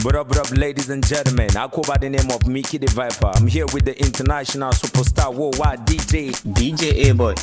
What up, ladies and gentlemen? I go by the name of Makida Viper. I'm here with the international superstar worldwide DJ A-Boy.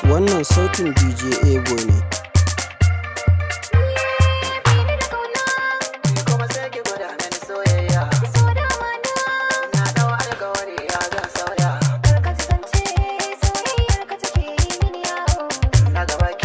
Wannan sautin DJ Ego ne. Gaba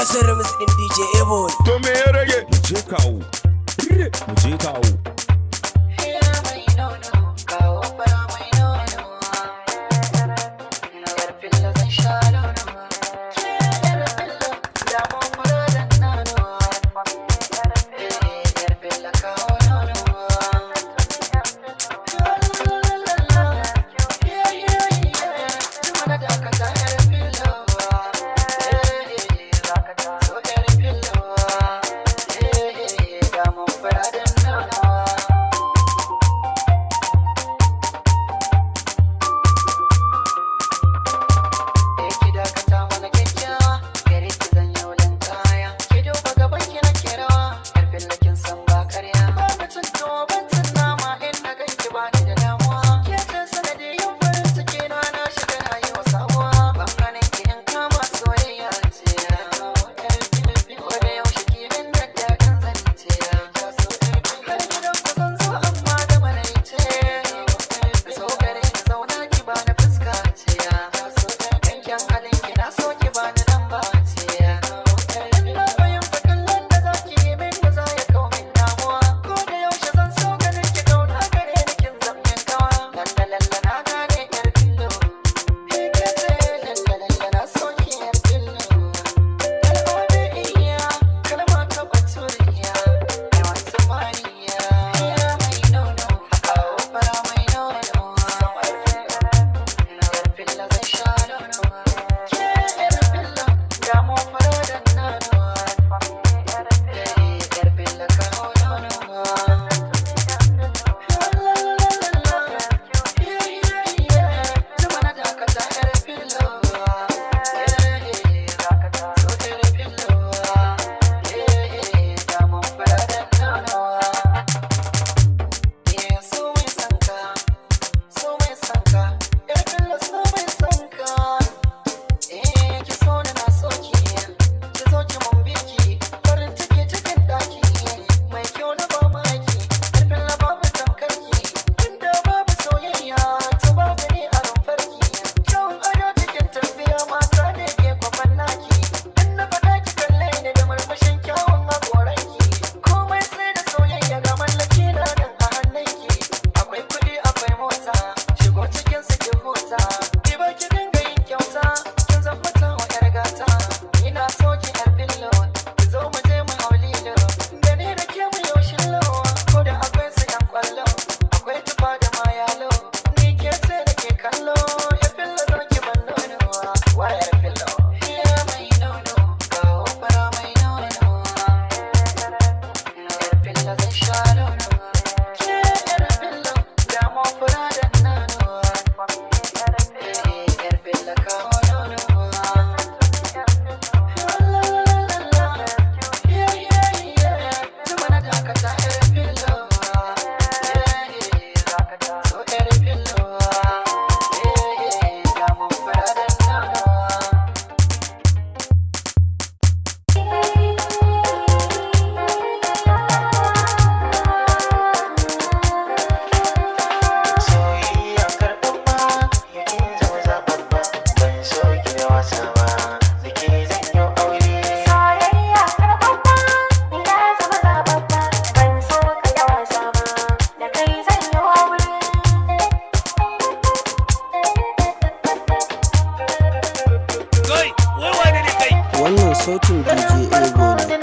son remis din DJ Ebo. To me ya rage? Mu je kawo. Mu je kawo. sautin DJ Ego ne.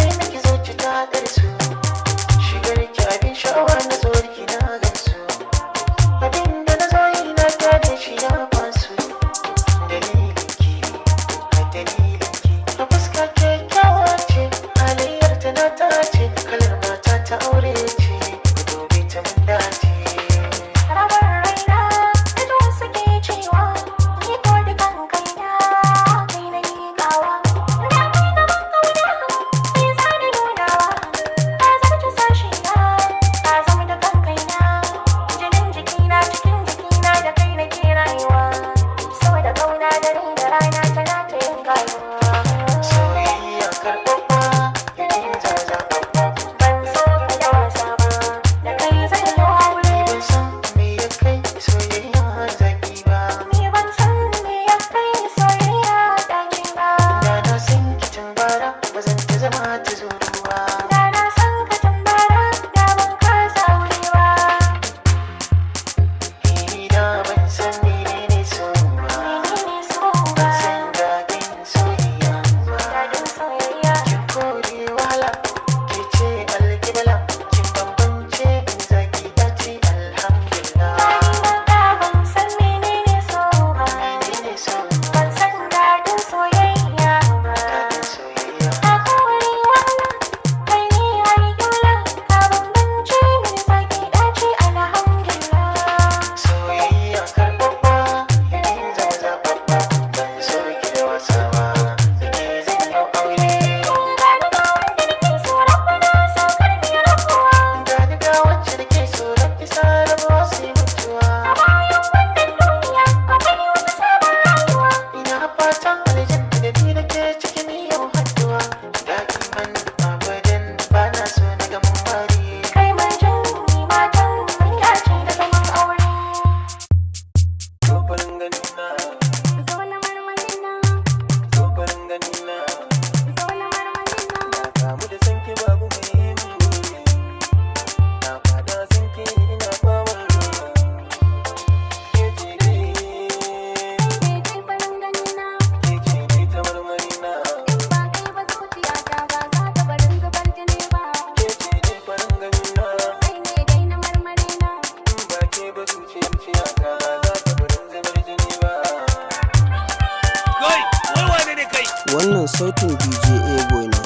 Wannan sautin DJ Ego ne.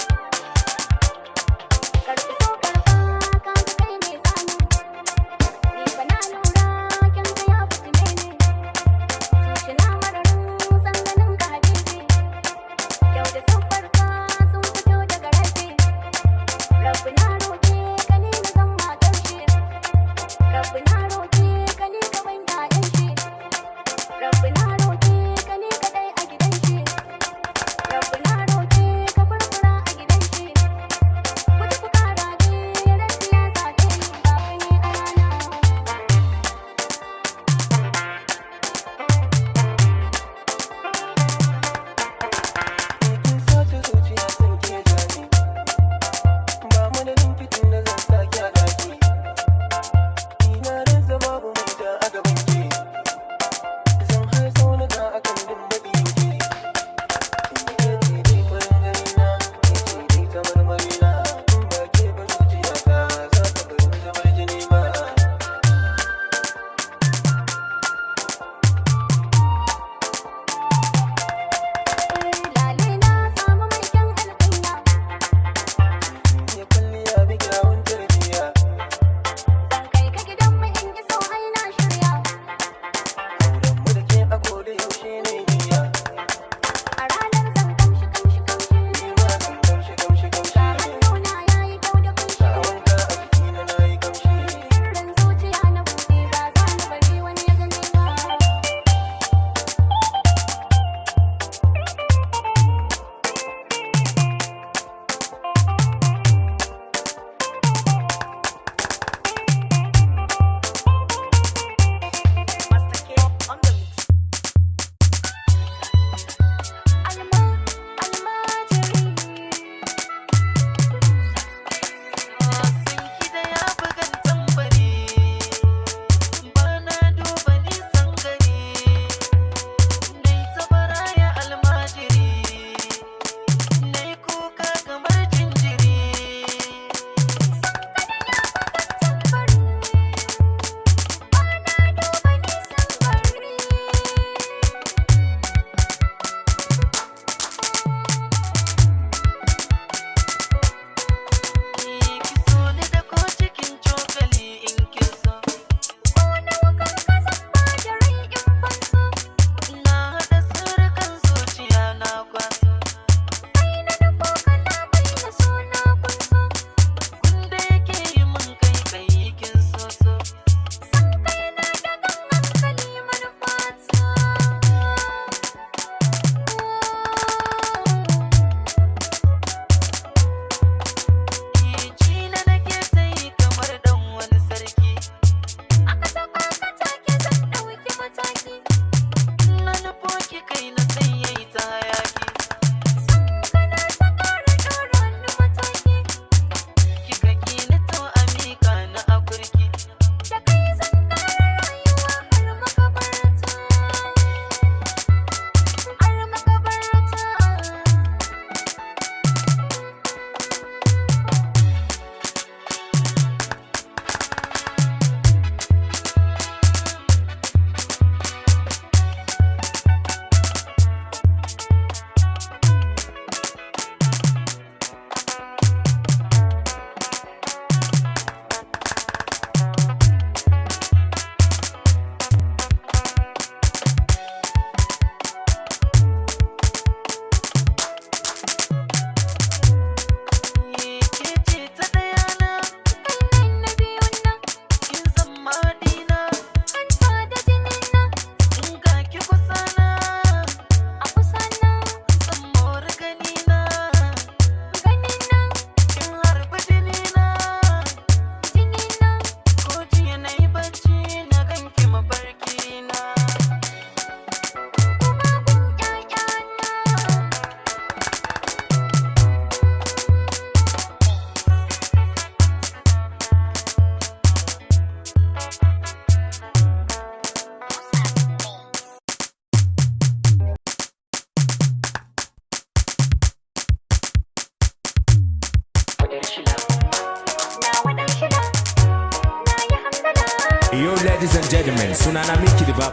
Yo, ladies and gentlemen, sunana Makida.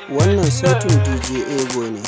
Wannan sautin DJ Ego ne.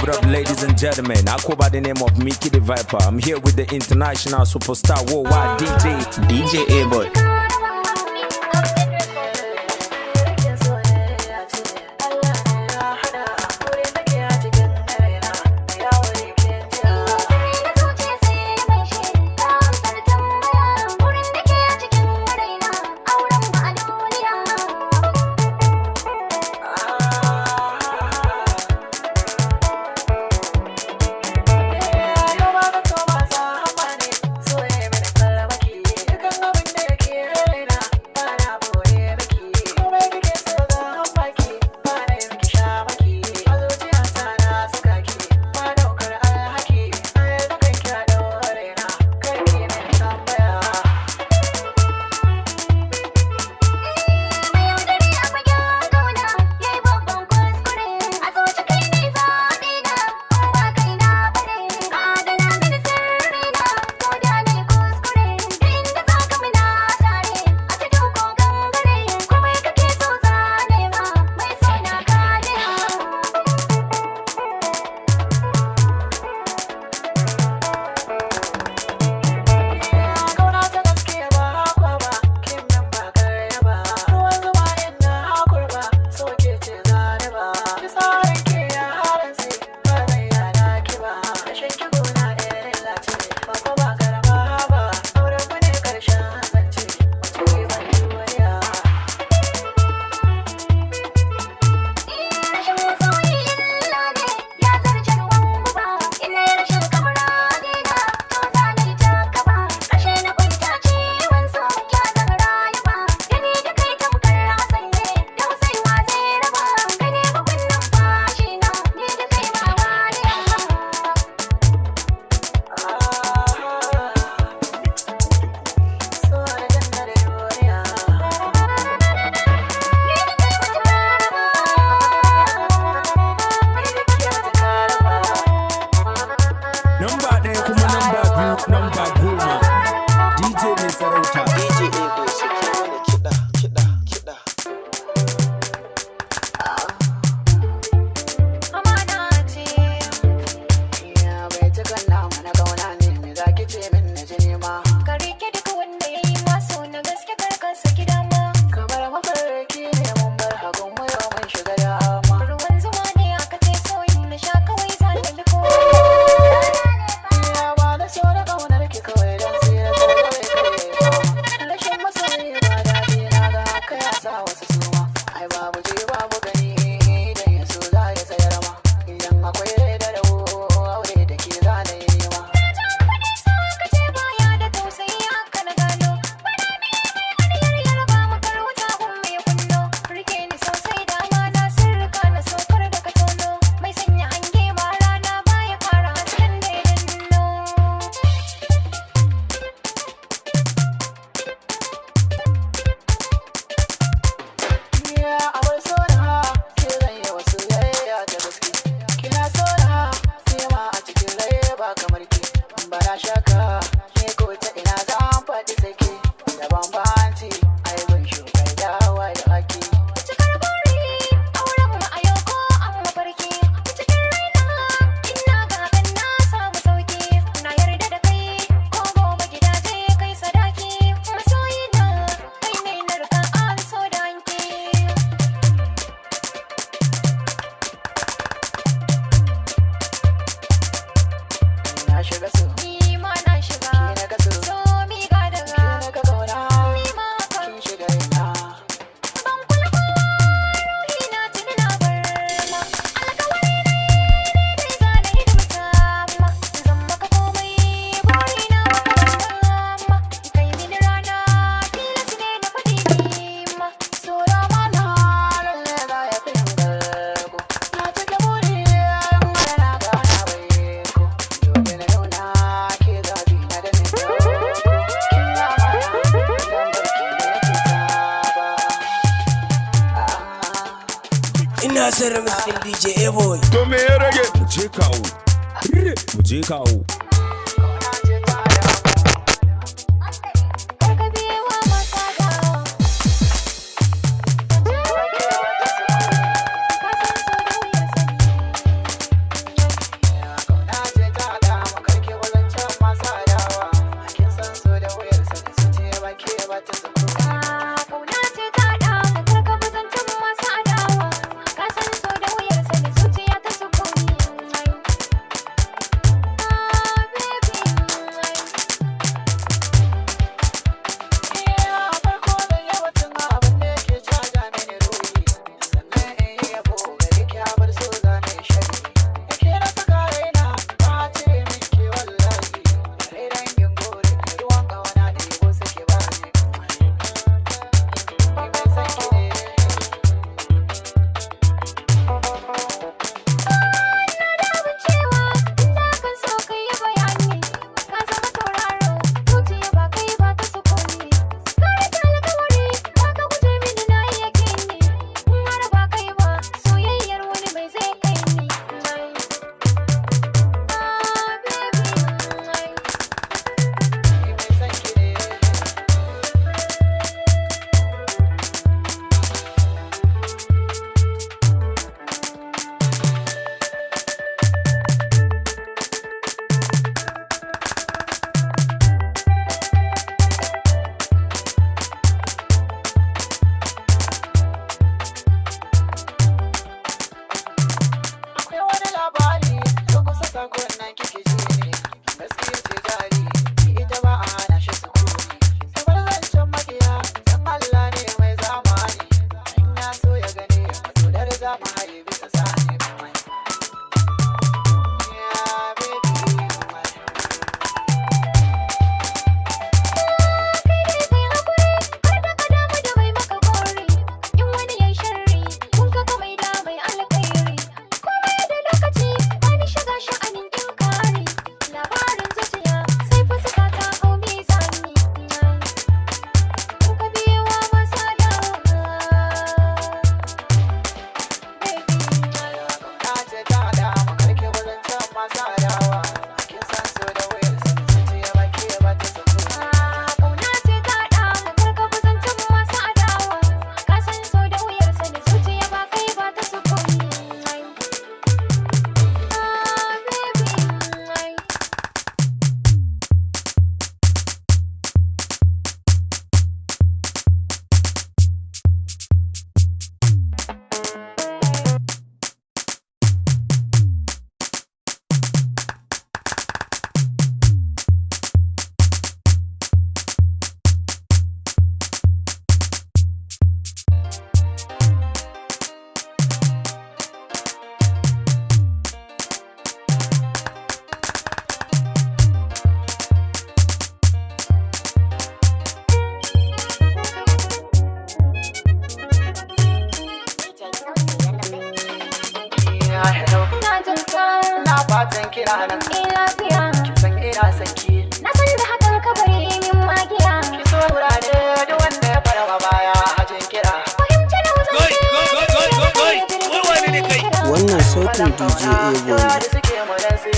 What up, ladies and gentlemen? I go by the name of Makida Viper. I'm here with the international superstar worldwide DJ A-Boy. Yeah. kasar miskin DJ A-Boy. To me ya rage? Mu je kawo. Mu je kawo. Wannan sautin DJ A-Boy.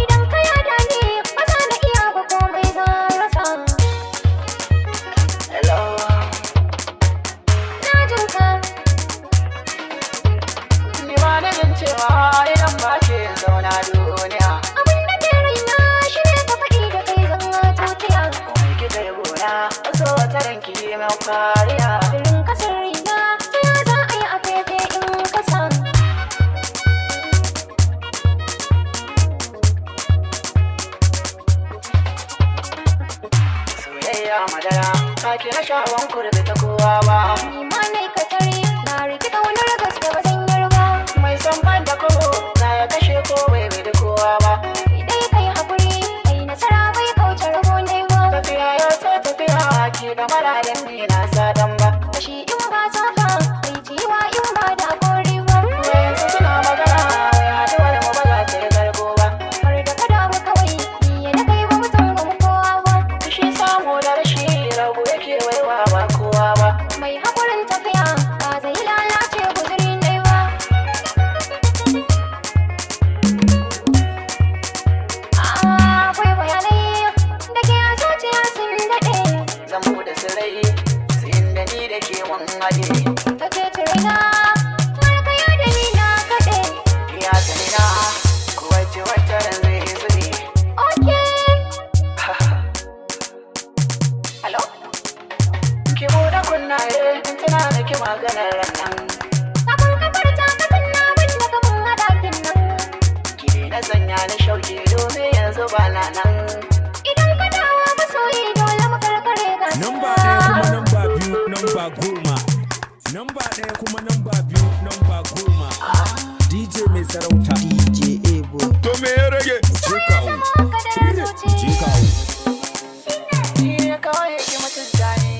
Idan ka yada ne ba za na iya ba komai zan rasa. Na jin ka. Ni ba na jin cewa idan ba ke zauna duniya. Abin da ke raina shi ne ka faɗi da kai zan tutiya. Komai kika yi gona, wasu wata ranki mai kariya. Sirrin kasar raina ta ya za a yi a fefe in kasa. Madara, ka kira shawon kurbe ta kowa ba. Ni ma ne ka tare, na rikita wani gaske ba zan yarba. Mai son ban da kowo, za ya kashe ko bai bai da kowa ba. Idai kai haƙuri, kai nasara bai kauce rabo ne ba. Tafiya yau ta tafiya, ki da malayen ni na sadan ba. Kashi in ba saka, kai jiwa in ba da kori ba. Wayansu suna magana, wai haduwar mu ba za ta yi gargo ba. Har da kada mu kawai, ni da kai ba mu tanga mu kowa ba. Shi samu da rashi rabu yake waiwa ba kowa ba. Mai haƙurin tafiya, ba zai lalace guzuri ne ba. musu rai su inda ni da ke mun haɗe. Ka ce raina marka ya da ni na kaɗe. Ya sani na kowace wata ran zai zube. Hello? Ki buɗe kunnaye in tana da ki maganar nan. Sabon kafar ta mutum na wanda ka mun a ɗakin nan. Ki na sanya ni shauki domin yanzu ba na nan. Idan ka dawo masoyi dole mu karkare gasa. Namba ɗaya kuma namba biyu namba goma. Namba ɗaya kuma namba biyu namba goma. DJ mai sarauta. DJ Boy. To me ya rage? Je kawo. Je kawo. Ni kawai ki mutunta ni.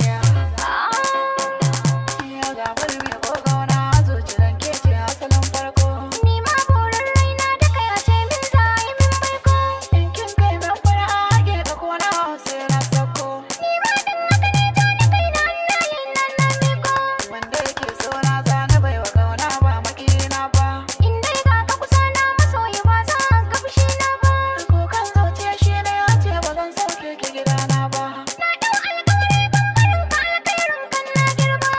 Ya ga bari mai kokauna zuciyar ke ce asalin farko. Ni ma burin raina da kai a ce min za yi min baiko. In kin kai min fara age ka kona sai na sako. Ni ma din haka ne ta ni kai na ina yin nan na miko. Wanda yake so na zana bai wa kauna ba makina ba. In dai ga ka kusa na masoyi ba za ka fushi na ba. Kokan zuciya shi ne ya ce ba zan sauke ki gidana ba. Na ɗau alƙawari ban harin ka alkhairin kan na girba.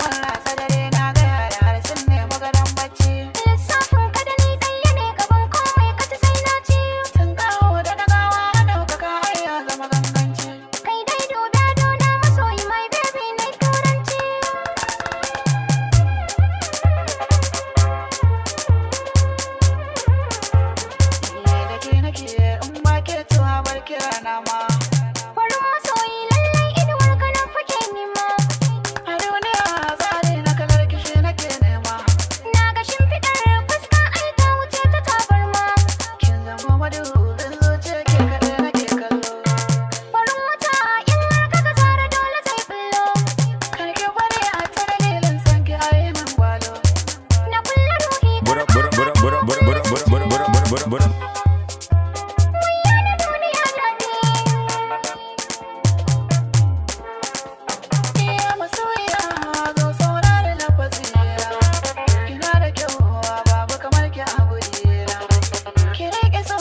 Mun rasa dare na ga yara har sun nemi gadon bacci. Lissafin ka da ni ɗaya ne gaban komai ka ci sai na ci. Sun kawo da dagawa ɗaukaka har ya zama ganganci. Kai dai duda dona masoyi my baby na turanci. Ni da ke nake in ba ke tuwa bar kira na ma. Farin masoyi lallai inuwar ka nan fake nima. A duniya tsari na kalar kishi nake nema. Na ga shimfiɗar fuska ai ta wuce ta tabarma. Kin zama madubin zuciya ke kaɗai nake kallo. Farin wata in har ka ga zara dole zai bullo. Kar ki bari a ta dalilin son ki a yi min gwalo. Na kulla ruhi Bura bura bura bura bura bura bura bura bura bura bura. wuya da duniya daɗi. Iya masoyiya zo saurari lafazina. Kina da kyau babu kamar ki a gurina. Ki riƙe so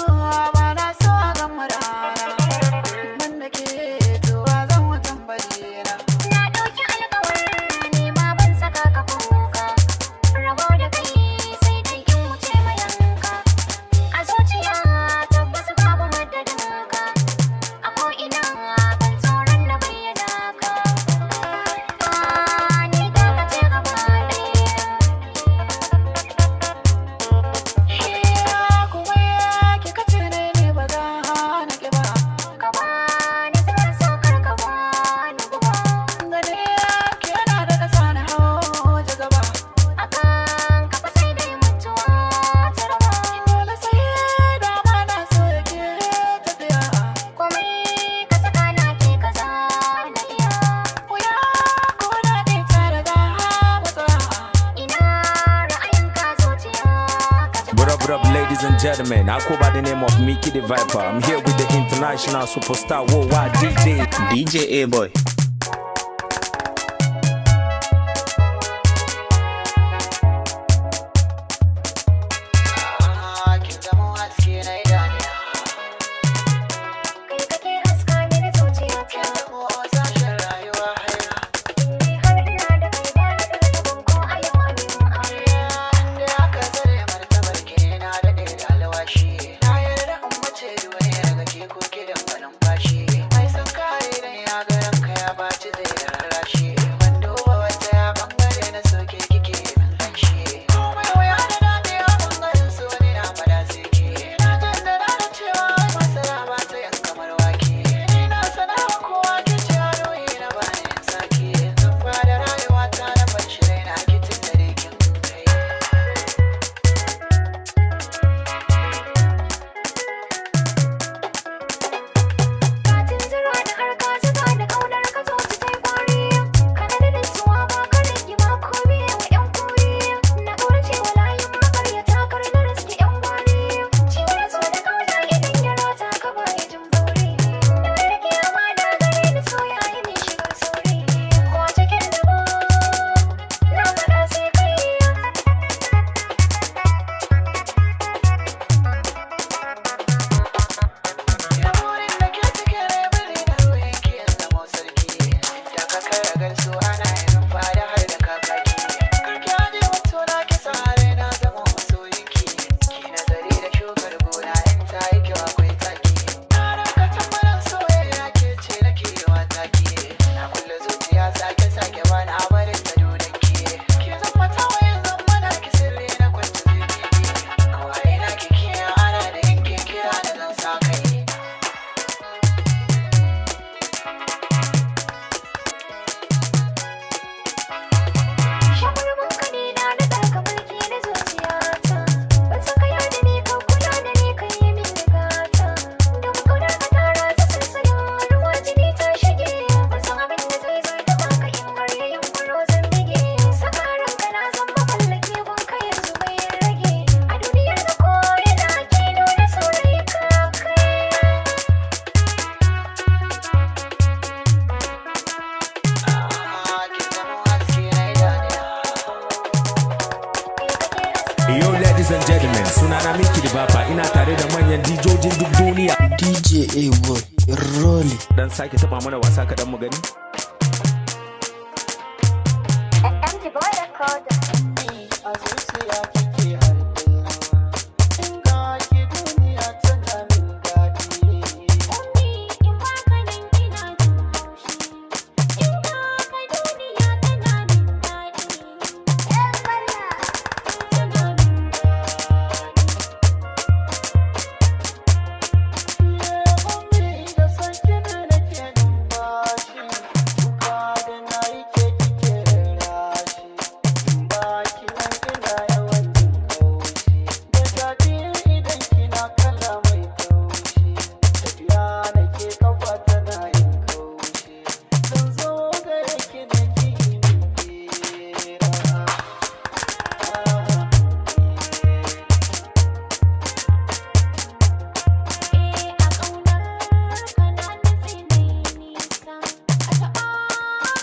ba na so a gama rana. Man da ke tuwa zan wutan barina. Na ɗauki alƙawar ni ma ban saka ka kuka. Rabo da kai sai dai in wuce mayanka. A zuciya tabbas babu madadinka. A ko'ina ban tsoron na bayyana ka. Ni da ka ce gaba ɗaya. Iya kuma ki kace ne ba za na ƙi ba. Ka bani zumar saukar ka bani guba. Gane ki yana da ƙasa na hau gaba. Akan ka fa sai dai mutuwa ta raba. Dole sai dama na so yake tafiya. Komai ka saka na ke kaza na iya. Wuya ko daɗi tare da matsala. Ina ra'ayinka zuciya ka ji. What up, ladies and gentlemen? I go by the name of Mickey the Viper. I'm here with the international superstar worldwide DJ Boy. Kin zama haske na idaniya. Kai kake haska mini zuciyata. Kin zama sashen rayuwa haina. Ni har ina da kai ba da ɗarɗaban ko a yau abin aure. Inda aka tsare martabar ki na daɗe da alwashi. Na yarda in mace duniyar ga ke ko kidan numfashi. Mai san kare idan ya ga ranka ya ladies and gentlemen, sunana Makida ina tare da manyan dijojin duk duniya. DJ A-Boy, Rolly. Dan sake taba mana wasa kaɗan mu gani. empty boy record. A zuciya kike har kullum, ga ki duniya tana min daɗi. Ummi in ba ka nan ina jin haushi. In ba ka duniya tana min daɗi. Yan bana tana min Ummi da sanki ne nake numfashi, kuka da na yi ke kike rashi. Ba ki nan ina yawan jin kaushi, da daɗi idan kina kala mai taushi. Tafiya nake kafa tana yin kaushi, zan zo gare ki da ki yi min fira. a ƙaunar ka na nutse mai nisa. A taɓa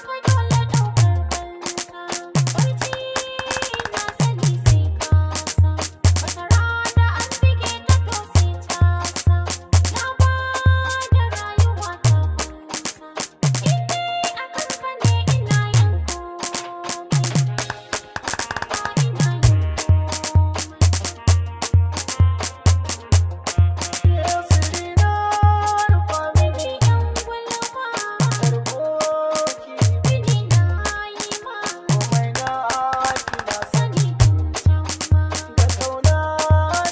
ka dole ɗaukar fansa. Barci na sani sai kasa. Wata rana an bige ta to sai casa. Na ba da rayuwa ta fansa. In dai a kanka ne ina yin komai. Ina yin Sirina rufa mini yan gulma. karboki, Bini na yi ma. komai na kina Sani tun can ma. da kauna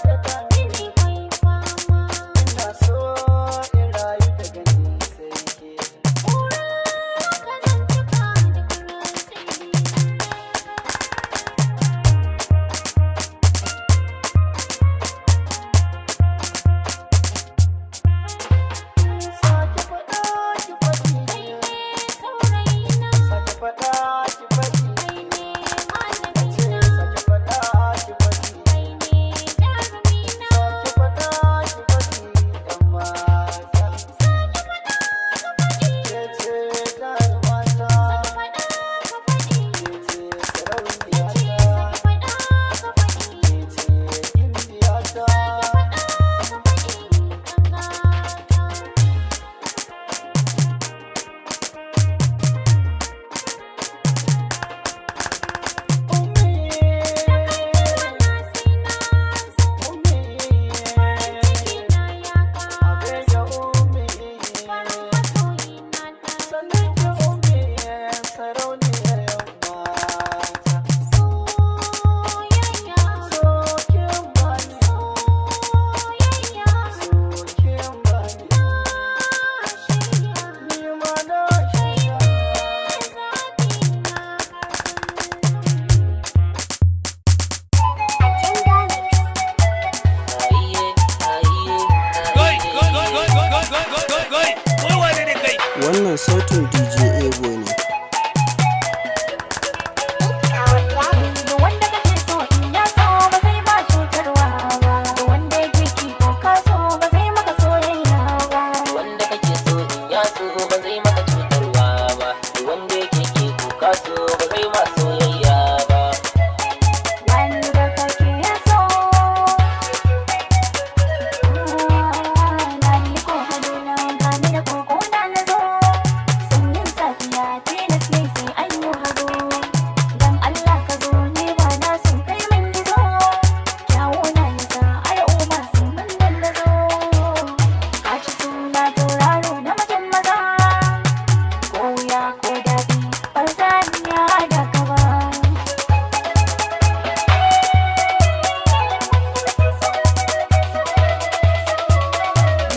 da dami. Bini kai fama. Ina so in rayu daga ni sai ke. Ƙura ka zan cika duk rantsi. Sake faɗa ki faɗi, Kai ne saurayina. sake faɗa ki faɗi, Kai ne ce malamina. sake faɗa ki faɗi, Kai ne jarumina. sake faɗa ki faɗi, ‘yan mata. Sake faɗa ka faɗi. Ke ce jarumata, Faɗa ka faɗi. ke ce Ce sarauniyata, sake faɗa ka faɗi. ke ce gimbiyata. Faɗa ka faɗi ɗan gata. Wannan sautin DJ A-Boy ne. Da wanda kake so in ya so ba zai ba cutarwa ba. Da wanda yake ki ko ka so ba zai maka soyayya ba. Wanda kake so in ya so ba zai maka cutarwa ba, wanda yake ke kuka so ba zai ma soyayya ba. Wanda kake so na ni ko haduna gani da koko da na zo. Sanyin safiya tilas ne sai an yi hado. Dan Allah ka zo ne ba na son kai min gizo. Kyawu na yasa al'umma sun min dandazo. Ka ci suna tauraro na mutum maza. Ko wuya ko daɗi ba za ni yada ka ba.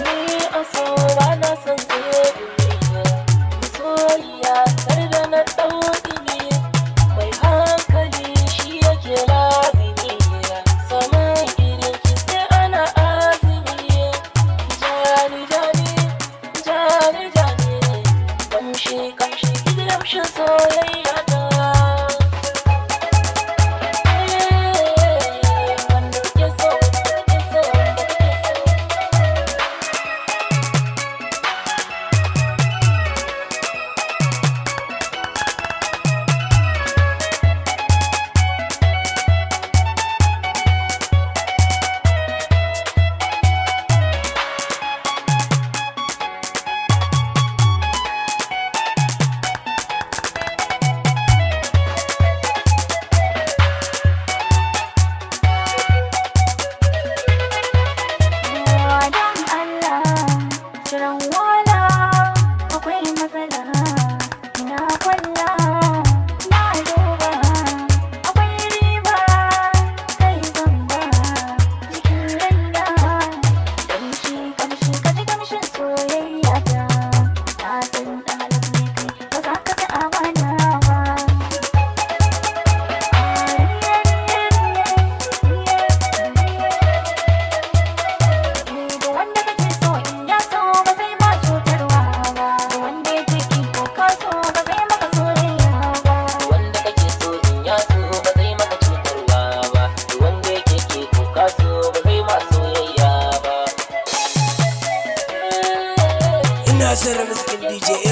Ni a so ba na son soyayya, soyayya kar da na ɗauki mai hankali shi yake lazimi, saman irin ki sai ana azumi. Jani jani, jani jani, kamshi kamshi gidan soyayya ta. Wanda ke so, wanda ke so, wanda ke so.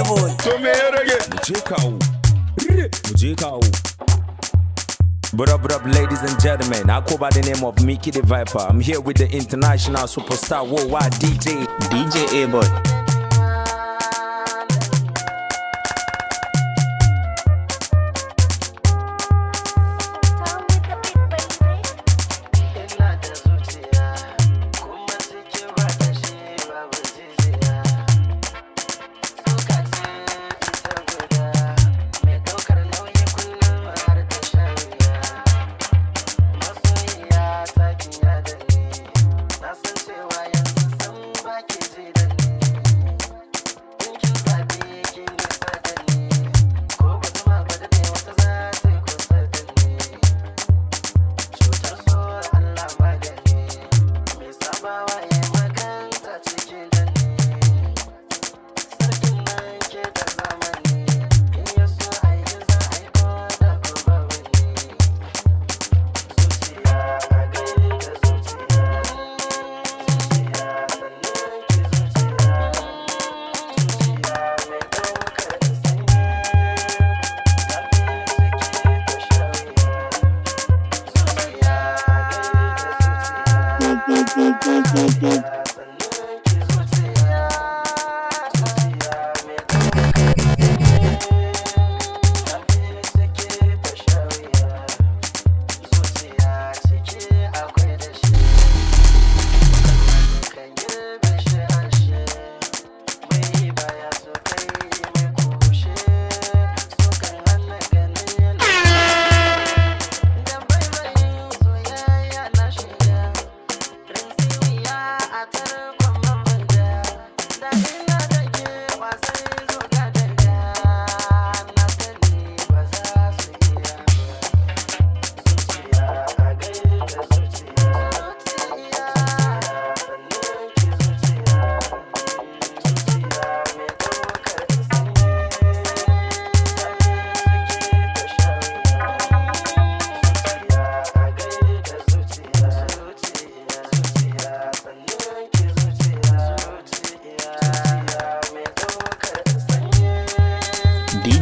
boy. To me ya rage? Mu je kawo. Mu je kawo. What up, ladies and gentlemen? I go by the name of Makida Viper. I'm here with the international superstar worldwide DJ A-Boy.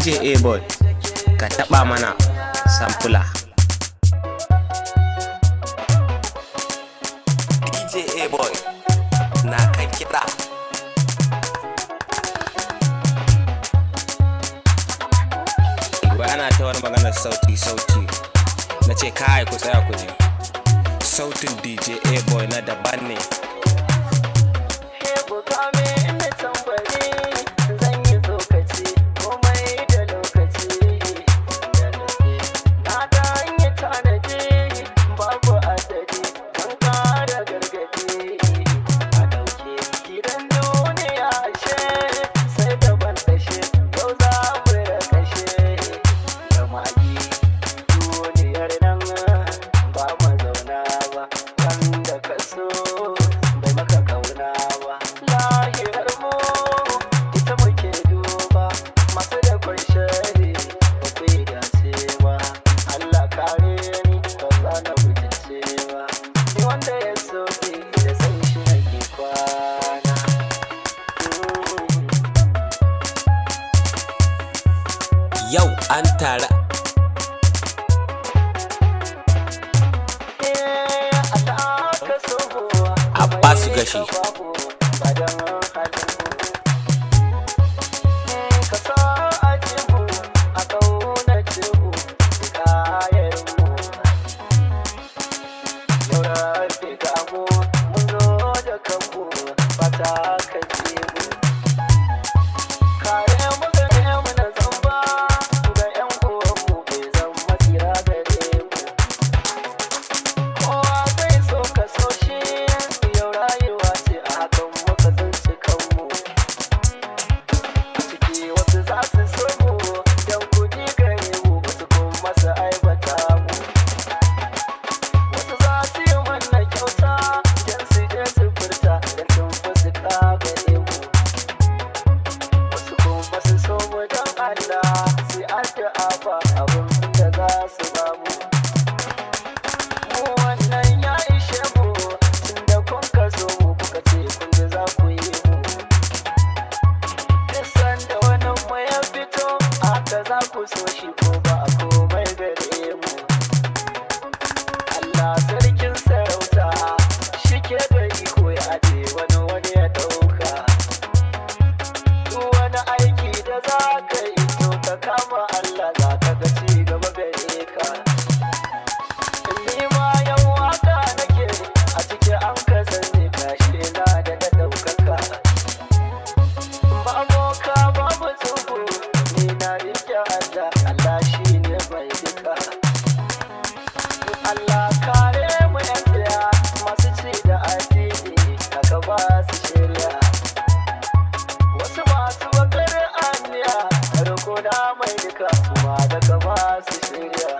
DJ A-Boy, ka taɓa mana sampula. DJ A-Boy, na kan kiɗa. Ba ana ta wani maganar sauti. Na ce kai ku tsaya ku ji. Sautin DJ A-Boy na daban ne. Yau an tara Abba su gashi. za ku so shi ko ba komai gare mu. Allah sarkin sarauta shi ke da iko ya aje wani ya dauka. Duk wani aiki da za ka yi to ka kama Allah za ka ga ci gaba gare ka. Ni ma yan waka nake a cikin an ka sani kashi na da ɗaukaka. Ba boka babu tsubu ni na rike Allah, Allah shi ne mai duka. Allah kare mu yan tsaya masu ci da addini aka ba su shirya. Wasu masu bakar aniya rukuna mai duka su ma daga ba su shirya.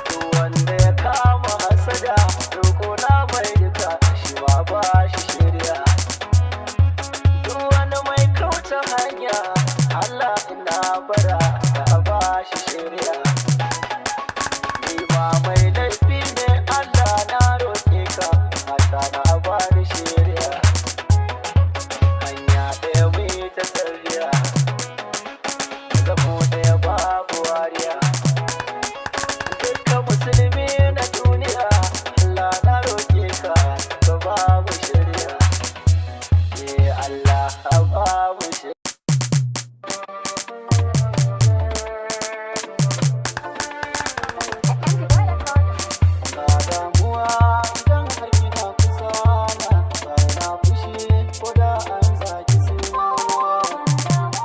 Duk wanda ya kama hasada rukuna mai duka shi ma ba shi shirya. Duk wani mai kauta hanya Allah ina bara da ba shi shirya. Ni ma mai laifi ne Allah na roƙe ka mata na ba ni shirya. Hanya ɗaya mai ta tsariya zamo ɗaya babu wariya. Dukkan musulmi na duniya Allah na roƙe ka ka ba mu shirya. Allah ka ba mu shirya. Ba damuwa idan har kina kusa na ba na fushi ko da an zaki sunana.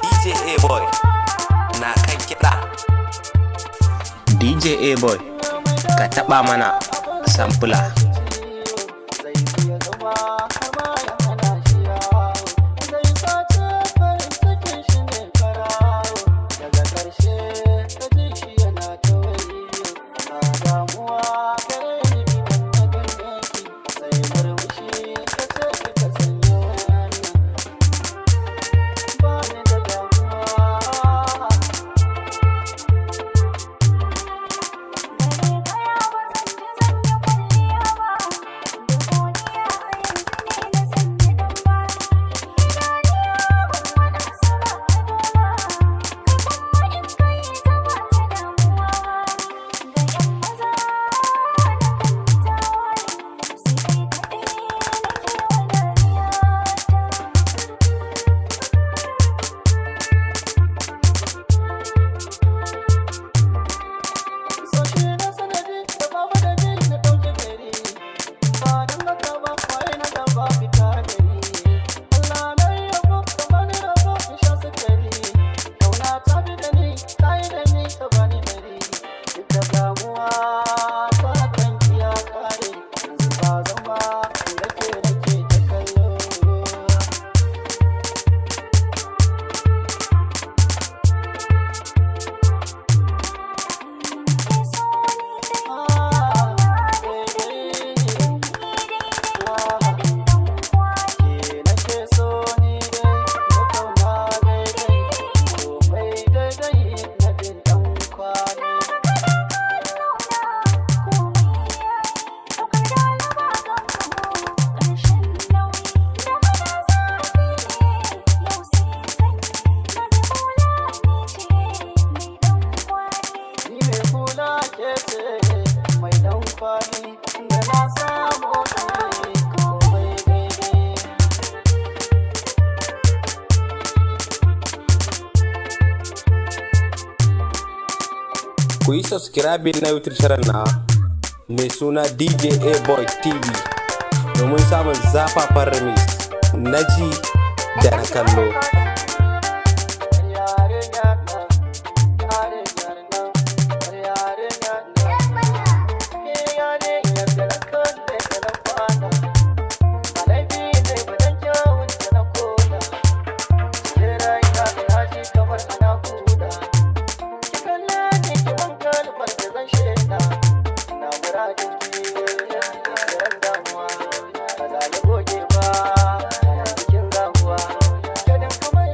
DJ A-Boy na kan kiɗa. DJ A-Boy ka taɓa mana sampula. Zai iya zama har ma ya hana shi yawo. Zai sace farin cikin shi ne farawo. Daga ƙarshe ka ji shi yana ta wayo. Ba damuwa gare ni idan na ganki. Sai murmushi ka ce kika sanya wannan. Ba ni da damuwa. So shi na sanadi da babu da ni na ɗauke gari. Ba don haka ba kwaye na gaba fita gari. Allah na yi yabo ka bani rabo in sha sukari. Kauna ta bi da ni ta yi da ni ta bani dari. Duk da damuwa ta kan ya kare. Yanzu ba zama nake ta kallo. Ku yi subscribing na YouTube channel na mai suna DJ A-Boy TV domin samun zafafan remix na ji da na kallo. Ba za ni goge ba, cikin gamuwa, gadon kamar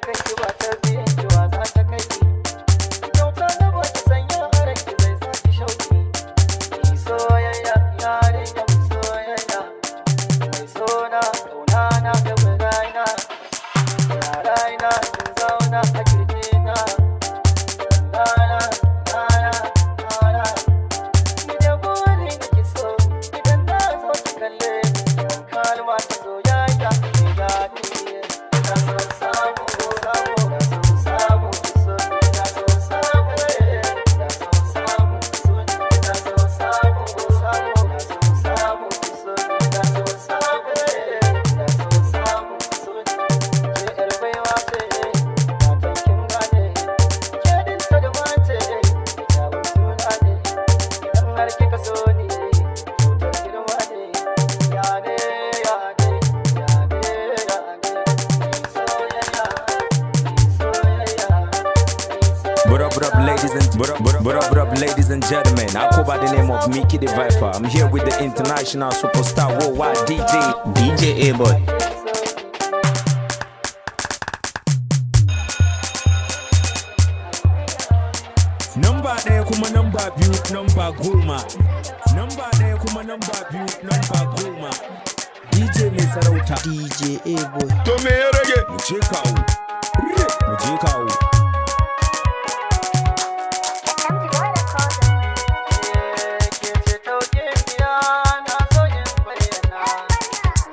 kanki ba ta biyan ki wa za ta kai ki. Kyauta na ba ta sanya a ranki zai sa ki shauki. Ki soyayya yarinya mai soyayya, mai sona kauna na da burana. Yarana kin zauna a kirjina. Nana, nana, nana. Ni da burin ki so idan na zo ki kalle ni. Kalma ta soyayya mai daɗi. Na so samu, samu, na so samu ki so ni. Na so samu, na so samu ki so ni. Na so samu, samu, na so samu ki so ni. Na so samu, na so samu ki so ni. Ke ƴar baiwa ce, na san kin gane. Ke dinta da mace, kyawun suna ne. Idan har kika so ni, cutar girma ne. Ya ne, ya ne, ya ne, ya ne. Ni soyayya, ni soyayya, ni soyayya. What up, ladies and gentlemen? I go by the name of Makida the Viper. I'm here with the international superstar worldwide DJ A-Boy. Number ɗaya kuma number biyu number goma. Number ɗaya kuma number biyu number goma. DJ mai sarauta. DJ A-Boy. To me ya rage? Mu je kawo. Mu je kawo. Ke ce tauke biya na so in bayyana.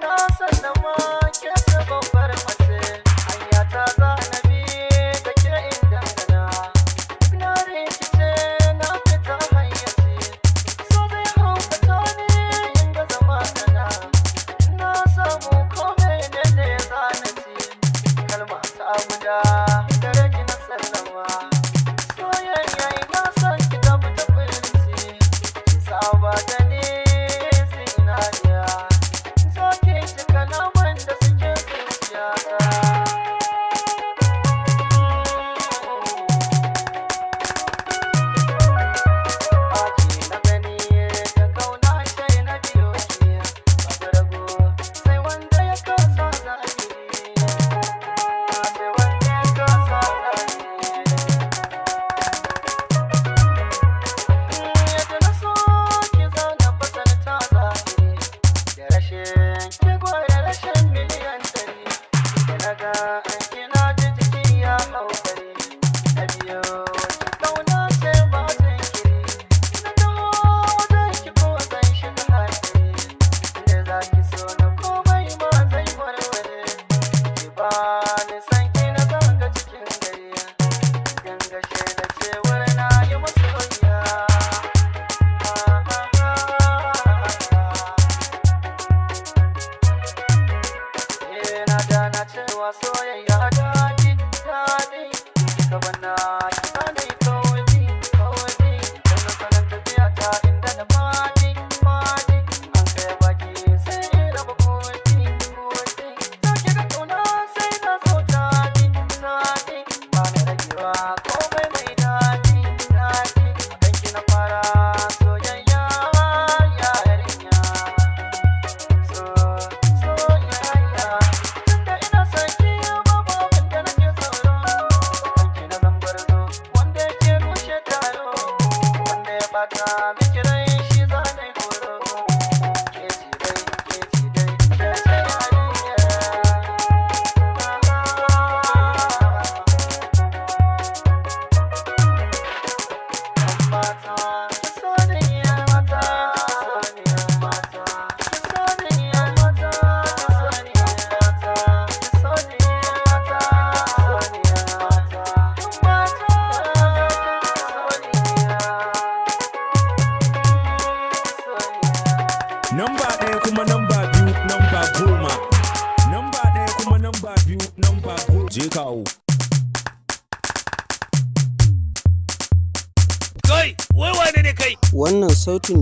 Na san da ma ke ce babbar mace. Hanya ta za na bi da ke in dangana. Na rikice na fita hayyaci. So zai haukata ni in ga zama kana. Na samu komai ne da ya zanaci. Kalma ta guda gare ki na sallama. Soyayya ina son ki tafi da firci. Saba da ni zinariya. So ki ci kalaman da suke zuciyata. Aki na gani da kauna shai na biyo ki. Babu rago sai wanda ya kasa zahiri. Sai wanda ya kasa zahiri. Yadda na so ki zauna fasalta zahiri. Da rashin ki gwada rashin miliyan ɗari. Da na ga an kina ji jiki ya haukari. Na biyo ki kauna ce ba jinkiri. Na taho wajen ki ko zan shiga hatsari. Da za ki so na komai ma zai warware. Ki ba ni san ki na zanga cikin gari. Gangashe da cewar na yi masoyiya. Na gana cewa soyayya daɗi, daɗi. Gaban na kisa ne kawai, kawai. Dan na sanar tafiya ta inda da faɗi, faɗi. An kai baki sai in raba kowace, kowace. Dauke da ƙauna sai na so daɗi, daɗi. Ba na ragewa komai mai daɗi, daɗi. A kanki na fara soyayya, yarinya. Soyayya. Tunda ina son ki babu abin da nake tsoro. Kanki na zan gwarzo wanda yake rushe taro. Wanda ya ɓata miki rai shi za na yi horo. Ke ci dai, ke ci dai, ke ce yarinya. Mata, ki so ni yar mata. Ki so ni yar mata. Ki so ni yar mata. Ki so ni yar mata. Ki so ni yar mata. Mata, ki so ni yar. Number ɗaya kuma number biyu number goma. Number ɗaya kuma number biyu number goma. Je kawo. Kai, wai wane ne kai? Wannan sautin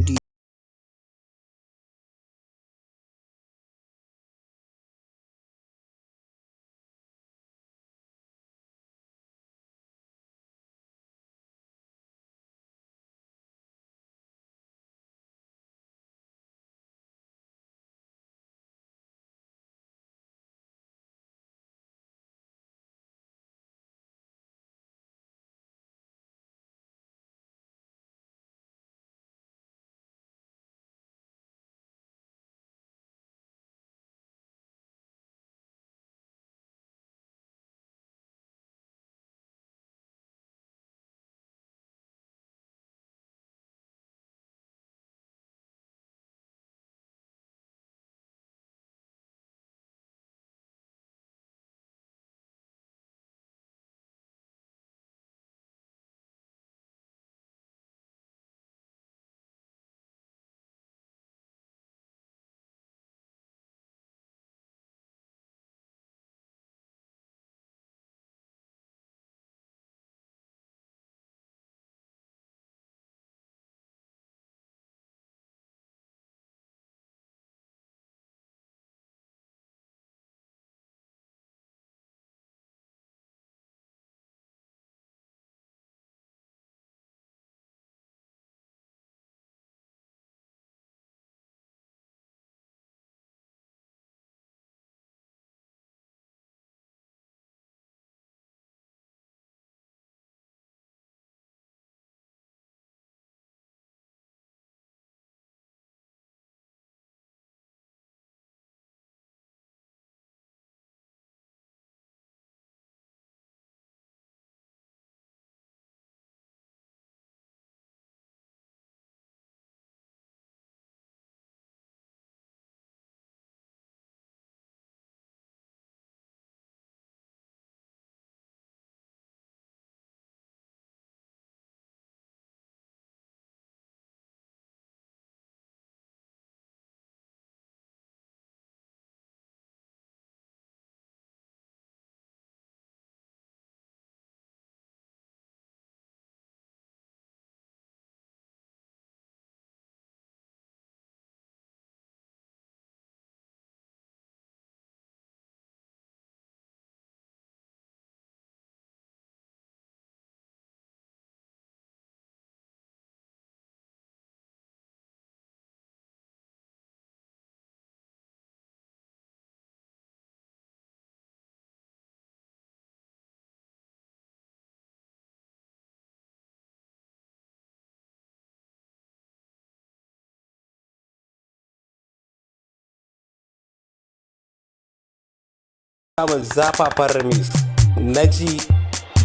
samun zafafan remix na ji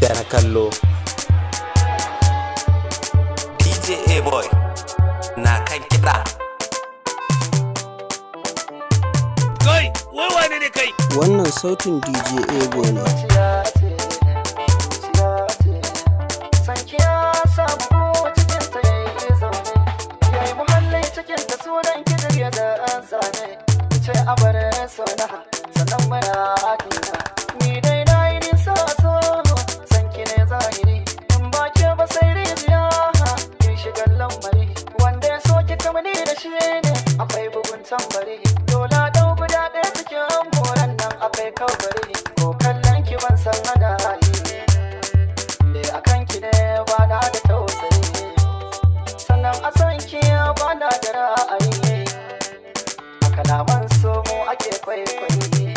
da na kallo. DJ A-Boy na kan kiɗa. Kai, wai wane ne kai? Wannan sautin DJ A-Boy ne. Sanki ya samu cikin ta yayi zaune, yayi muhalli cikin ta sunan kidir da an sane. Ce a bar sona sannan mara adina, ni dai na yi nisa so sanki ne zahiri, in ba ke ba sai rijiya kin shiga lamari, wanda ya so ki kamani da shi ne akwai bugun tambari, dola dau guda ɗaya cikin moran nan akwai kawbari, ko kallon ki ban san hada hali ne akan ki ne ba na da tausayi, sannan a san ki ba na da ra'ayi, a kalaman so mu ake kwaikwayi,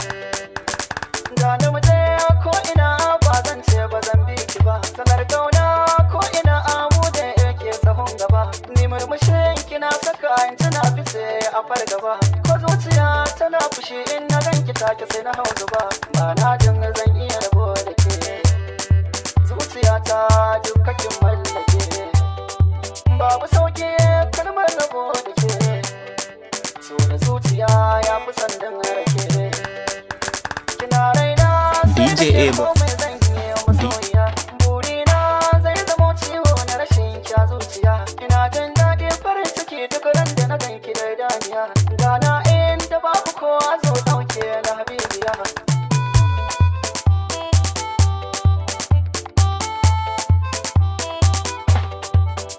gani mu je ko ina ba zan ce ba zan bi ki ba, sanar gauna ko ina amu da yake sahun gaba, ni murmushin kina saka in tana fice a fargaba, ko zuciya tana fushi in na ganki take sai na hau zuba, ba na jin zan iya rabo da ke, zuciyata duka kin mallake, babu sauki kalmar rabo da ke, so da zuciya ya fi sandan rake, kina raina DJ A-Boy. masoyiya, burina zai zama ciwo na rashin kya zuciya, ina jin daɗi farin ciki duk ran da na ganki da daniya, gana inda babu kowa zo ɗauke na habibiya.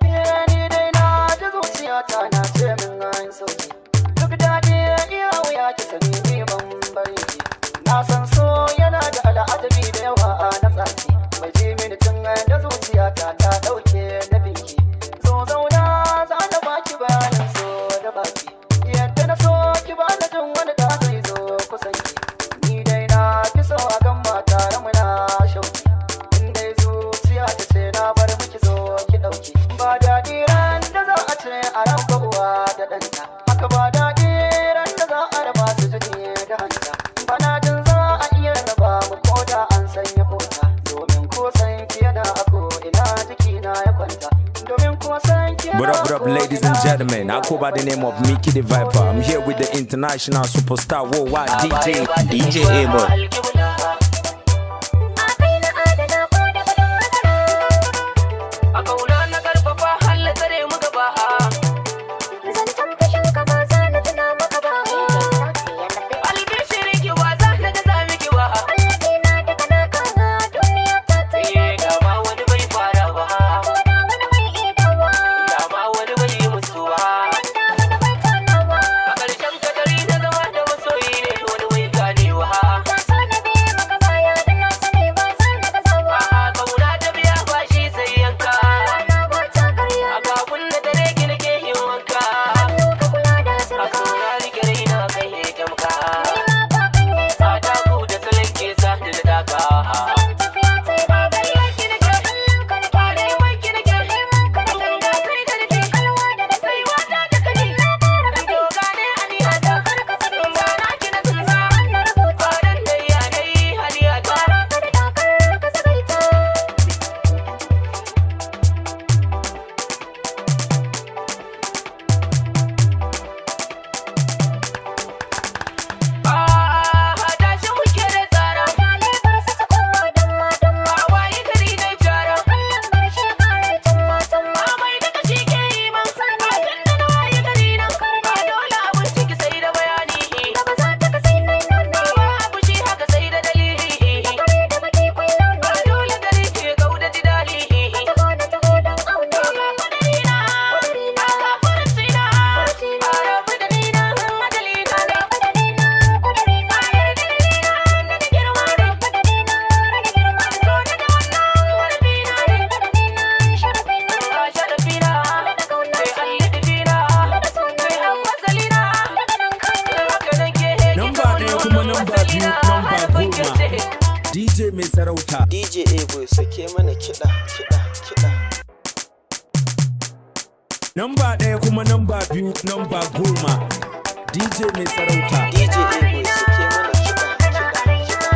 Ni dai na ji zuciyata na ce min an sauki, duk daɗi iya wuya ki sani ni ban bari ki, na san so yana da al'ajabi da yawa a na tsaki, bai ji mini tun da zuciyata ta ɗauke na binki, zo zauna za na baki bayanin so da baki, yadda na so ki ba da jin wani da zai zo kusan ki, ni dai na fi so a gan mata muna shauki, in dai zuciya ta ce na bar miki zo ki ɗauki, ba daɗi ran da za a ce a raba uwa da ɗanta, haka ba daɗi ran da za a raba su jini da hanta, bana jin za a iya raba mu ko da an sanya kota, domin ko san ki yana a ko ina jikina ya kwanta, domin ko san ki yana What up, ladies and gentlemen? I go by the name of Makida Viper. I'm here with the international superstar worldwide DJ A-Boy. A kauna na karfafa halla tsare mu gaba. Zancen fashin ka ba za na tuna maka ba. Albishirin ki ba za na gaza miki ba. Allaɗi na daga naka duniya ta tsaye. Dama wani bai fara ba. Ko da wani bai iya dawa. Dama wani bai yi musu ba. Wanda wani bai tanawa. A ƙarshen kadari na zama da masoyi ne wani bai ganewa. Ta so na biya maka baya da na sani ba za na gazawa. A kauna ta biya ba shi sai yanka. Rana ba ta karya. A kafin da dare ki nake yin wanka. Hannu ka kula da A sirka. kauna rike raina kai ya jamka. Ni ma ba kan yi A taku da salon ke sa da daka. salon tafiya ta yi daidai. Yaki da ke kallon ka na kyale. Wanki nake Neman ka na kai da sai da nake kalwa da na sai wata da kani. Na ƙara kani. doga ne aniyata. Kar ka sani. Sana ki na tsinsa. Na rubuta. Fadan da yanayi haliyata. Ka da dakar ka sakaita. Tashi muke da tsara. Dalai bar su su koma damma damma. A waye gari na jara. Kallon ƙarshe ƙarar tumma tumma. Amai da kashi ke yi man. Fatan da na waye gari na. Ba dole abin ciki sai da bayani. Gaba za ta ka sai nai nuni. Ba abu shi haka sai da dalili. Kare da baki kwallo Ba ne. dole gari ke gauda ji dali. Taho da taho don aune. Kudirina. Kudirina. Aka furcina. Furcina. A rabu da ni na majalina. Kudirina, kudirina. Da girma da Kudirina, rage girma. so da wannan warfina ne. Kudirina, sharafina. Ka sharafina. Da kauna. Sai allidina. Da suna. Sai hawasalina. Da nan kai. Haka nan ke heki Namba ɗaya kuma namba biyu, namba goma. DJ mai sarauta. DJ A-Boy sake mana kiɗa, kiɗa, kiɗa. Namba ɗaya kuma namba biyu, namba goma. DJ mai sarauta. DJ A-Boy sake mana kiɗa, kiɗa, kiɗa.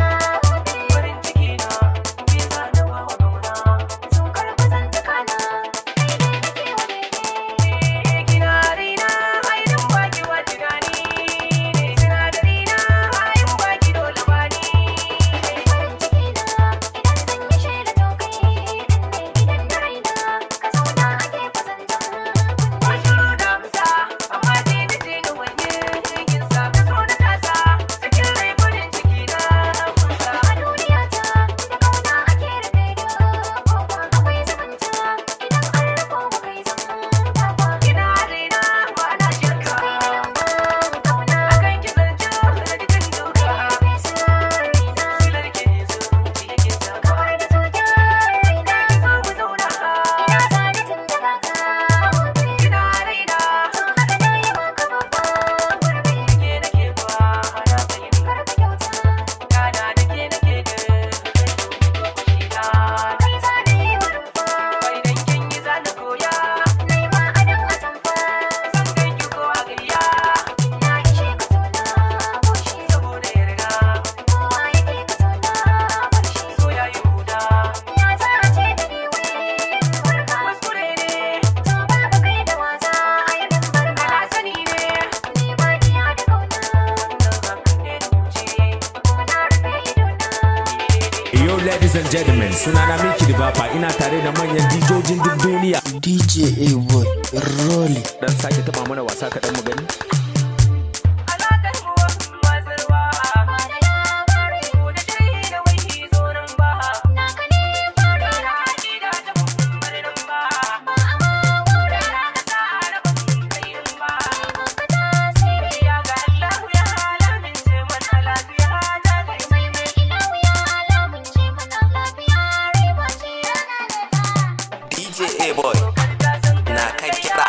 and gentlemen, sunana Makida Bapa, ina tare da manyan dijojin duk duniya. DJ A-Boy, Rolly. Dan sake taba mana wasa kaɗan mu gani. A-Boy na kan kiɗa.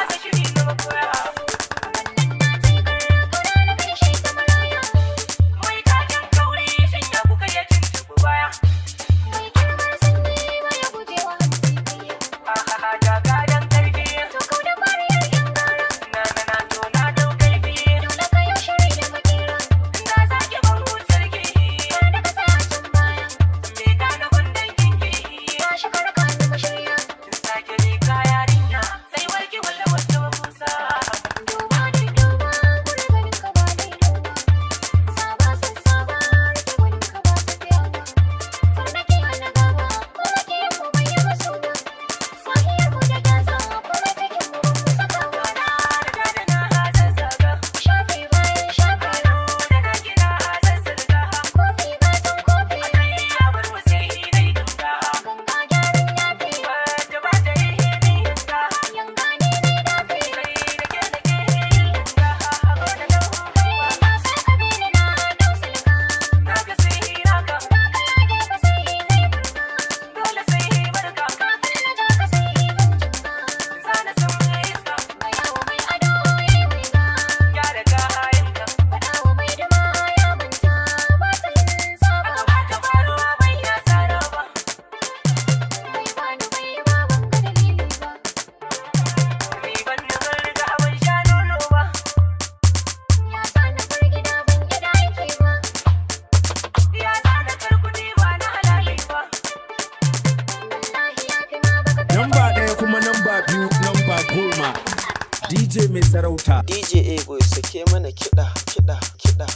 DJ mai sarauta. DJ A-Boy sake mana kiɗa, kiɗa, kiɗa.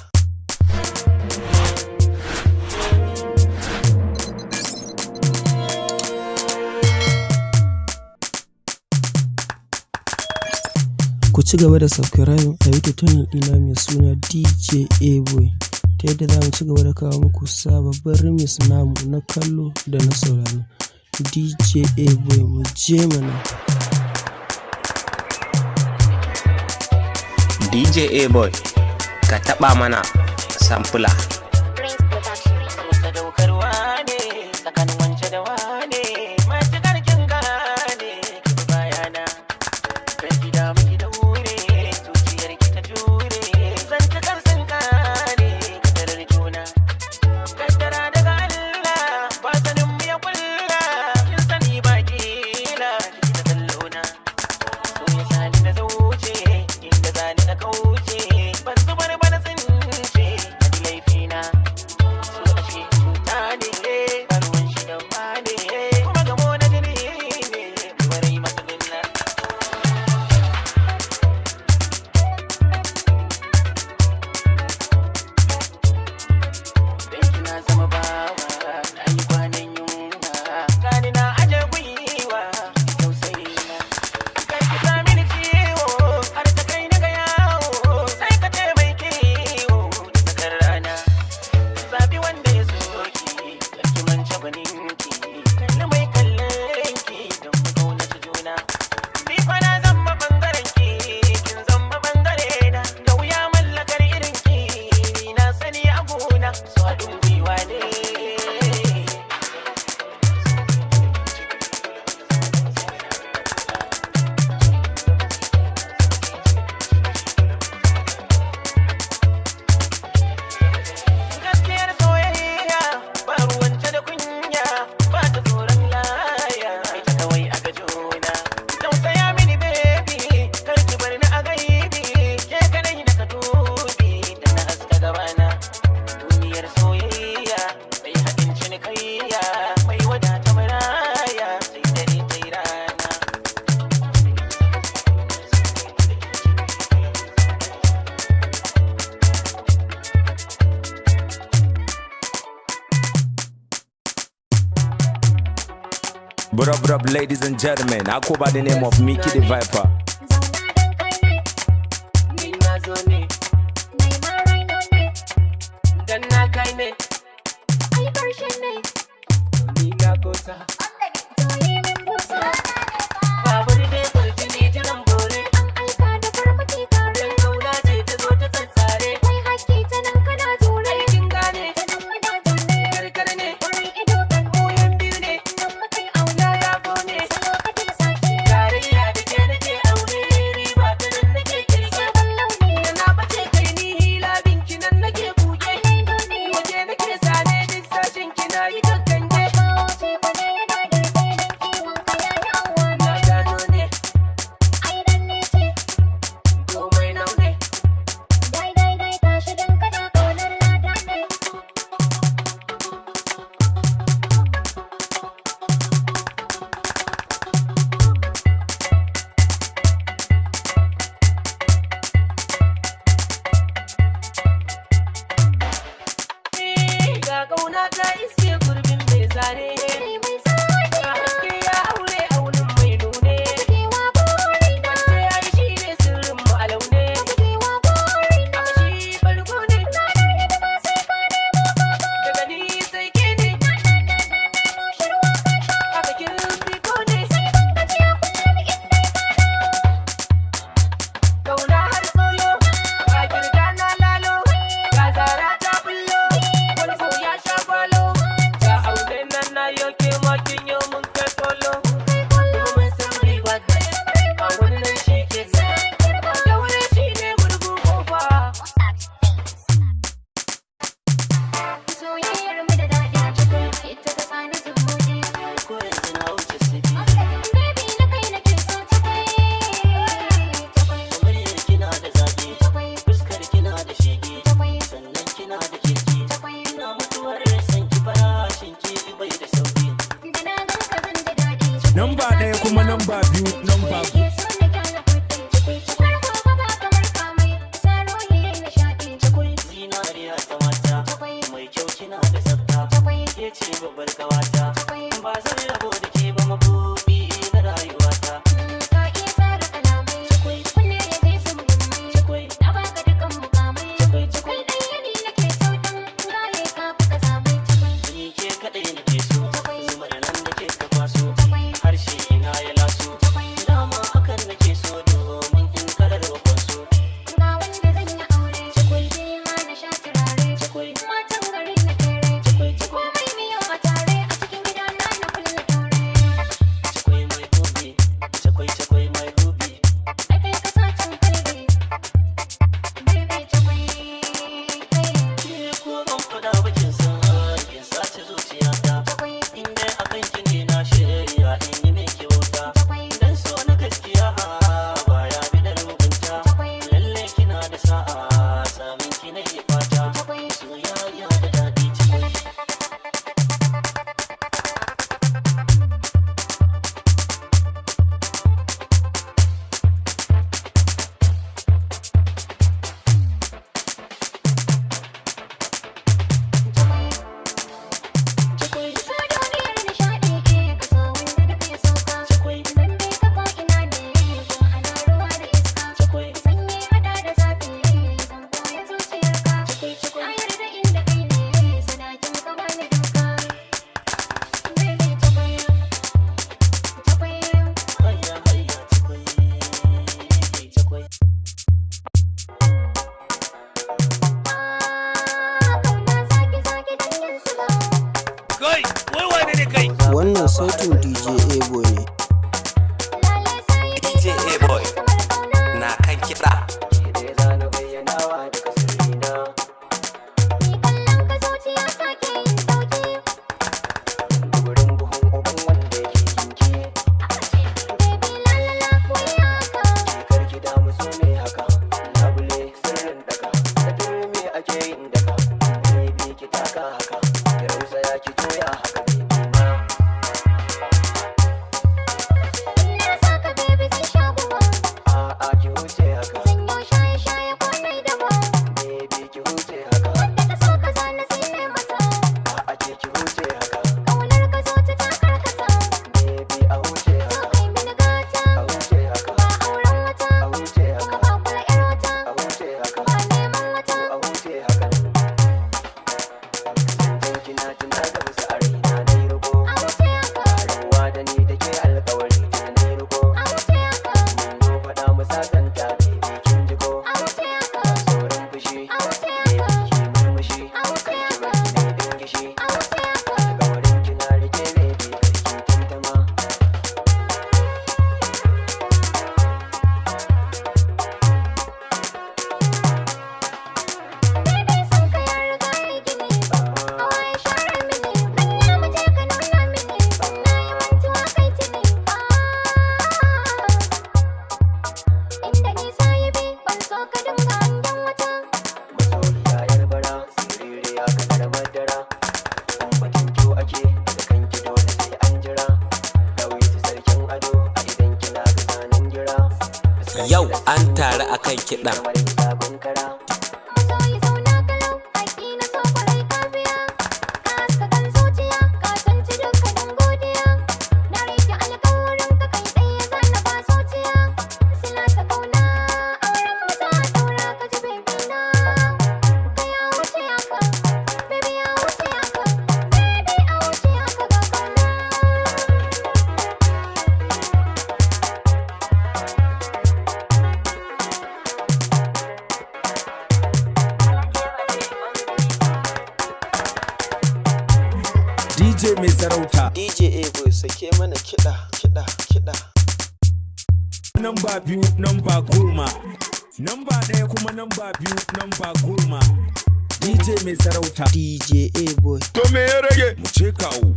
Ku ci gaba da subscribe a YouTube channel ɗina mai suna DJ A-Boy ta yadda za mu ci gaba da kawo muku sababbin remix namu na kallo da na sauraro. DJ A-Boy mu je mana. DJ A-Boy ka taɓa mana sampula. Brub, ladies and gentlemen, I go by the name of Makida Viper. Nina zo ne, dan na kai ne, ni na kosa. Babur dai kurjini jiran bore, dan kauna ce ta zo ta tsatsare. Aikin gane, karkar ne, goyon biyu ne, auna rago ne. Tarayya da ke nake aure, riba ta nan nake kirge. Da na bace kai ni hila binki nan nake buge. Waje nake sane duk sashen kina yi gaggange. Na gano ne, komai nau ne. Ga ƙauna ta iske gurbin mai zane. Ga haske ya aure a wurin mai nune. Wance ya yi shi ne sirrin mu a laune. Aka shi farko ne. Daga ni sai ke ne. Aka kirfi ko ne. Ƙauna har solo. Ga kirga na lalo. Ga zara ta bullo. Wani ko ya sha gwalo. Ga aure nan na yoke makin yau mun kai kolo. Kuma mun san riba da a wani nan shi ke sa. Da wuri shi ne murgu kofa. Soyayyar mu da daɗi cikin ita ta sani zubuɗi. Ko yanzu na wuce sifi. Baby na kai nake so cikai. Muryar kina da zafi. Fuskar kina da shege. Sannan kina da kirki. Ina mutuwar san ki farashin ki bai da sauki. Da na gan ka zan ji daɗi. Namba ɗaya kuma namba biyu, namba Ke so na kyala kuɗi. Farko ba ba kamar kamai. Saro ne nishaɗi. Zinariya ta mata. Mai kyau kina da tsafta. Ke ce babbar kawata. Ba zan rabo da ke ba mabuɗi na rayuwata. Ka iya tsara kalamai. Kunne ya je su muhimmai. Na baka dukan mukamai. Kai ɗaya ne nake so don gaye ka fi ka samai. Ni ke kaɗai nake so. Zumar nan da ke ka kwaso. Harshe ina ya laso. Dama hakan nake so domin in karar wa kwanso. Ga wanda zan yi aure. Sai ma na sha turare. Matan garin na kere. Komai miyo a tare. A cikin gidana na kulle tore. Cakwai mai gobe. Cakwai mai gobe. Ai kai ka sa can kalbe. Baby cakwai kai. Ke ko ban faɗa ba kin san kin sace zuciyata. In dai akan ki ne na shirya in yi miki wuta. Dan so na gaskiya baya bidar mugunta. Lalle kina da sa'a samin ki na yi fata. Soyayya da daɗi cikwai. So duniyar nishaɗi ke ka so wanda da ke so ka. Zan bi ka ko ina ne ko ana ruwa da iska. Sanyi hada da zafi zan koya zuciyarka. Na yarda inda kai ne sadakin ka bani duka. Baby cakwai. Hayya cikwai. Cakwai. Kauna zaki dangin su ba. Kai, wai wane ne kai? Wannan sautin DJ Ebo ne. Lalai sai DJ A-Boy na kan kiɗa. Ke zana bayyanawa duka sirrina. ni kallon ka zuciya ta ke yin sauki. Gurin buhun uban wanda yake kinki. Baby lalala koya ka. Ke karki damu so ne haka. Labule sirrin daka. Da turmi ake yin daka. Baby ki taka haka. Ki rausaya ki toya haka baby na. Ina saka baby sai sha guba. A'a ki wuce haka. Sanya an tare akan kiɗan. Masoyi zauna kalau, haƙi na so kwarai ka biya. Ka haska kan zuciya, ka canci dukkanin godiya. Na rike alƙawarin ka kai ɗaya zana ba zuciya. Sila ta ƙauna, auren mu za a ɗaura ka ji baby na. Ka ya wuce haka, baby ya wuce haka, baby a wuce haka ga ƙauna. DJ mai sarauta. DJ A-Boy sake mana kiɗa, kiɗa, kiɗa. Namba biyu, namba goma. Namba ɗaya kuma namba biyu, namba goma. DJ mai sarauta. DJ A-Boy. To me ya rage? Mu je kawo.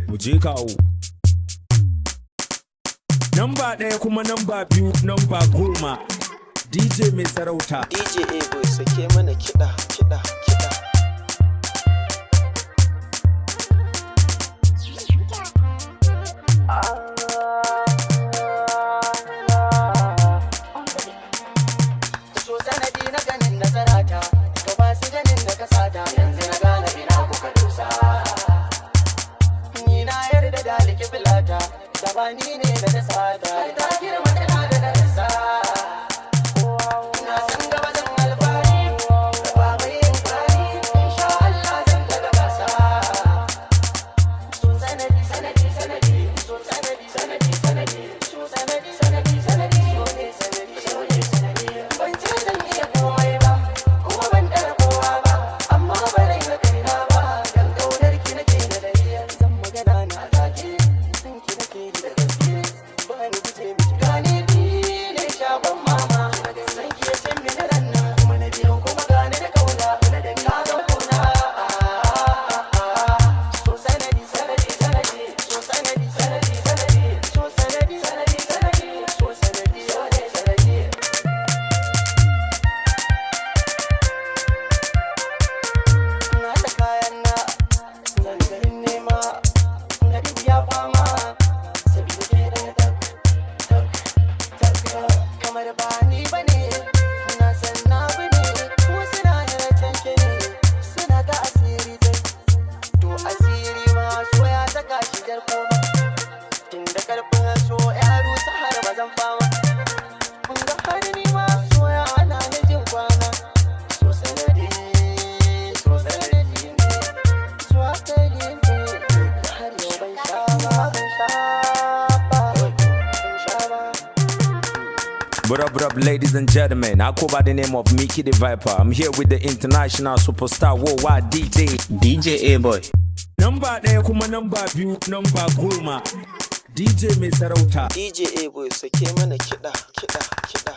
Mu je kawo. Namba ɗaya kuma namba biyu, namba goma. DJ mai sarauta. DJ A-Boy sake mana kiɗa, kiɗa, kiɗa. So sanadi na ganin nasarata, to ba su ganin na kasata, yanzu na gane ina kuka dosa. Ni na yarda da alƙiblata, da ba ni ne da ta sata, ta girma tana da darasa. Na san gaba zan alfahari, da ba mai yin kari, insha Allah zan daga gasa. So sanadi, sanadi, sanadi, so sanadi, sanadi, sanadi, so sanadi, sanadi, sanadi, so ne sanadi, so ne sanadi. Ban ce zan iya komai ba, kuma ban ɗara kowa ba, amma ba rai na kaina ba, dan ƙaunar ki nake da dariya. Zan magana na zaki, san ki nake da gaske, ba ni guje miki gane ni ne shagon mama. San ki ya ce mini ranna, kuma na biyo kuma gane da kauna, kula da ka ga kuna. So sanadi, sanadi, sanadi, so sanadi, sanadi, sanadi, so sanadi, sanadi, sanadi, so sanadi, so ne sanadi. Na da kayan na zan garin nema, ga duk ya fama, sabida ke da tak, tak, tak, kamar ba ni bane, na san na bane, wasu na da canke ne, suna ta asiri dai, to asiri ma so ya saka shi jar koma, tun da karfin so ya rusa har ba zan fama, kun ga har ni ma so ya hana ni jin kwana, so sanadi ne, so akali ne, har yau ban sha ba, ban sha ba, ban sha ba. What up, ladies and gentlemen? I go by the name of Makida Viper. I'm here with the international superstar worldwide DJ. DJ A-Boy. Namba ɗaya kuma namba biyu, namba goma. DJ mai sarauta. DJ A-Boy sake mana kiɗa, kiɗa, kiɗa.